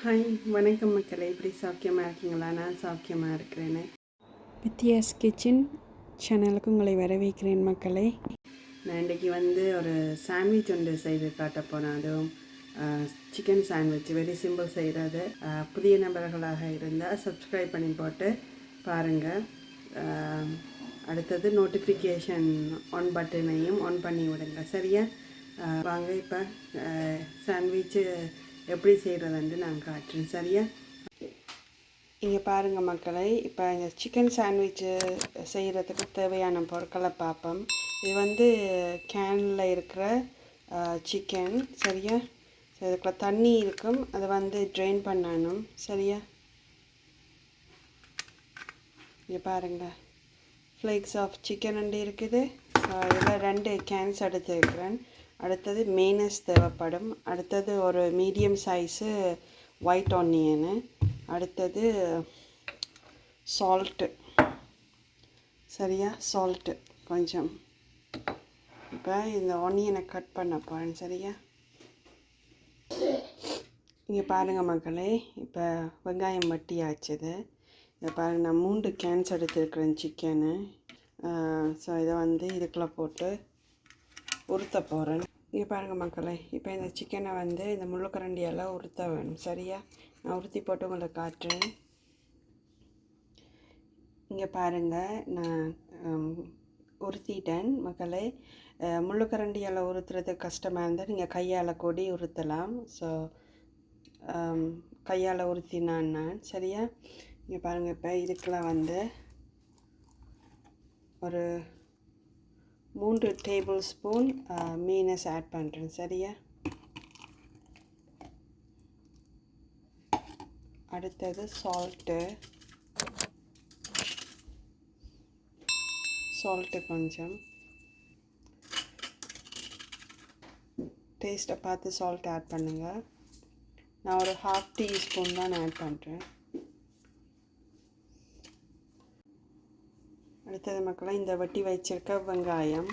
Hi வணக்கம் மக்களே, எப்படி சௌக்கியமாக இருக்கீங்களா? நான் சௌக்கியமாக இருக்கிறேன்னு வித்தியாஸ் கிச்சன் சேனலுக்கு உங்களை வரவேற்கிறேன் மக்களே. நான் இன்றைக்கி ஒரு சாண்ட்விச் ஒன்று செய்து காட்ட போனேன். அதுவும் சிக்கன் சாண்ட்விச் வெரி சிம்பிள் செய்கிறது. புதிய நபர்களாக இருந்தால் சப்ஸ்கிரைப் பண்ணி போட்டு பாருங்கள். அடுத்தது நோட்டிஃபிகேஷன் ஆன் பட்டனையும் ஆன் பண்ணி விடுங்க, சரியா? வாங்க இப்போ சாண்ட்விச்சு எப்படி செய்கிறதுன்னு நான் காட்டுறேன், சரியா? இங்கே பாருங்கள் மக்களை, இப்போ இந்த சிக்கன் சாண்ட்விட்சு செய்கிறதுக்கு தேவையான பொருட்களை பார்ப்போம். இது கேனில் இருக்கிற சிக்கன், சரியா? இதுக்குள்ள தண்ணி இருக்கும், அதை ட்ரெயின் பண்ணணும், சரியா? இங்கே பாருங்கள், ஃப்ளேக்ஸ் ஆஃப் சிக்கன் ரெண்டு இருக்குது. இதில் 2 கேன்ஸ் எடுத்துருக்கிறேன். அடுத்தது மெய்னஸ் தேவைப்படும். அடுத்தது ஒரு மீடியம் சைஸு ஒயிட் ஆனியனு. அடுத்தது சால்ட்டு, சரியா? சால்ட்டு கொஞ்சம். இப்போ இந்த ஆனியனை கட் பண்ண போகிறேன், சரியா? இங்கே பாருங்கள் மக்களே, இப்போ வெங்காயம் வட்டி ஆச்சுது. இதை பாருங்கள், நான் 3 கேன்ஸ் எடுத்துருக்கிறேன் சிக்கனு. ஸோ இதை இதுக்குள்ளே போட்டு உருத்த போகிறேன். இங்கே பாருங்கள் மக்களே, இப்போ இந்த சிக்கனை இந்த முள்ளுக்கரண்டியால் உருத்த வேணும், சரியா? நான் உருத்தி போட்டு உங்களை காட்டுறேன். இங்கே பாருங்கள், நான் உருத்திட்டேன் மக்களே. முள்ளுக்கரண்டியால் உருத்துறதுக்கு கஷ்டமாக இருந்தால் நீங்கள் கையால் கூடி உருத்தலாம். ஸோ கையால் உருத்தினான் நான், சரியா? இங்கே பாருங்கள், இப்போ இதுக்கெலாம் ஒரு 3 டேபிள் ஸ்பூன் மீனஸ் ஆட் பண்ணுறேன், சரியா? அடுத்தது சால்ட்டு கொஞ்சம் டேஸ்ட்டை பார்த்து சால்ட் ஆட் பண்ணுங்கள். நான் ஒரு 1/2 டீஸ்பூன் தான் ஆட் பண்ணுறேன். அடுத்தது மக்களை, இந்த வட்டி வச்சிருக்க வெங்காயம்,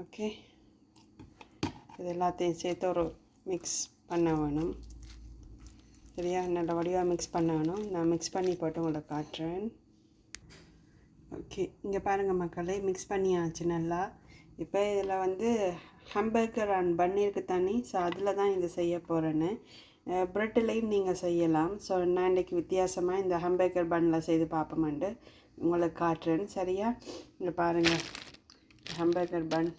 ஓகே, இது எல்லாத்தையும் சேர்த்து ஒரு மிக்ஸ் பண்ண வேணும், சரியா? நல்ல வடிவாக மிக்ஸ் பண்ண வேணும். நான் மிக்ஸ் பண்ணி போட்டு உங்களை காட்டுறேன். ஓகே, இங்கே பாருங்கள் மக்களே, மிக்ஸ் பண்ணியாச்சு நல்லா. இப்போ இதில் ஹம்பர்கர் அண்ட் பன் இருக்குது தண்ணி. ஸோ அதில் தான் இது செய்ய போகிறேன்னு. ப்ரெட்லேயும் நீங்கள் செய்யலாம். ஸோ நான் இன்றைக்கி வித்தியாசமாக இந்த ஹம்பர்கர் பன்னில் செய்து பார்ப்போம்ண்டு உங்களுக்கு காட்டுறேன், சரியா? இங்கே பாருங்கள், ஹம்பர்கர் பன்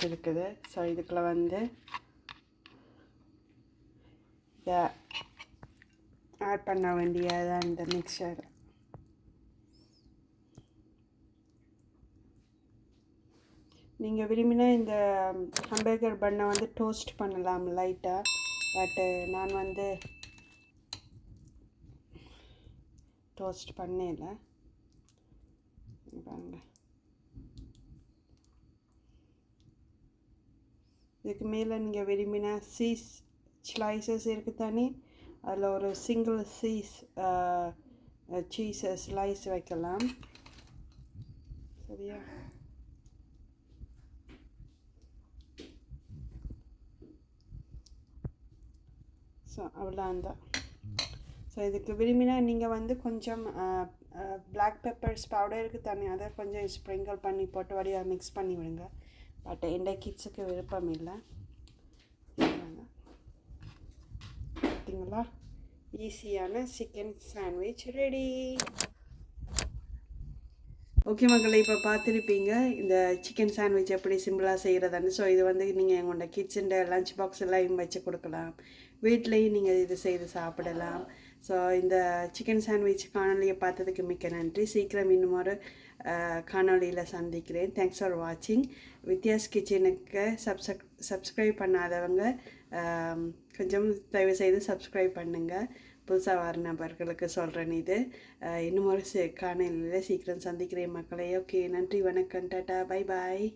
இருக்குது. ஸோ இதுக்குள்ளே இதை ஆட் பண்ண வேண்டியதான் இந்த மிக்சர். நீங்கள் விரும்பினா இந்த ஹம்பர்கர் பண்ணை டோஸ்ட் பண்ணலாம் லைட்டாக. பட்டு நான் டோஸ்ட் பண்ணல. பாருங்க, இதுக்கு மேலே நீங்கள் விரும்பினா சீஸ் ஸ்லைசஸ் இருக்குது தானே, அதில் ஒரு சிங்கிள் சீஸ் ஸ்லைஸ் வைக்கலாம், சரியா? ஸோ அவ்வளோந்தான். ஸோ இதுக்கு விரும்பினா நீங்கள் கொஞ்சம் பிளாக் பெப்பர்ஸ் பவுடர் இருக்குது தானே, அதை கொஞ்சம் ஸ்ப்ரிங்கிள் பண்ணி போட்டு வடிவாக மிக்ஸ் பண்ணி விடுங்க. பட் எந்த கிட்ஸுக்கு விருப்பம் இல்லை. பார்த்தீங்களா, ஈஸியான சிக்கன் சாண்ட்விச் ரெடி. ஓகே மக்களை, இப்போ பார்த்துருப்பீங்க இந்த சிக்கன் சாண்ட்விச் எப்படி சிம்பிளாக செய்கிறதுன்னு. ஸோ இது நீங்கள் எங்களோட கிட்ஸுண்ட லஞ்ச் பாக்ஸ் எல்லாம் வச்சு கொடுக்கலாம். வீட்லேயும் நீங்கள் இது செய்து சாப்பிடலாம். ஸோ இந்த சிக்கன் சாண்ட்விச் காணொலியை பார்த்ததுக்கு மிக்க நன்றி. சீக்கிரம் இன்னும் ஒரு காணொலியில் சந்திக்கிறேன். தேங்க்ஸ் ஃபார் வாட்சிங். வித்தியாஸ் கிச்சனுக்கு சப்ஸ்கிரைப் பண்ணாதவங்க கொஞ்சம் தயவு செய்து சப்ஸ்கிரைப் பண்ணுங்கள். புதுசாக வர நபர்களுக்கு சொல்கிறேன். இது இன்னும் ஒரு காணொலியில் சீக்கிரம் சந்திக்கிறேன் மக்களே. ஓகே, நன்றி, வணக்கம், டாட்டா, பை பாய்.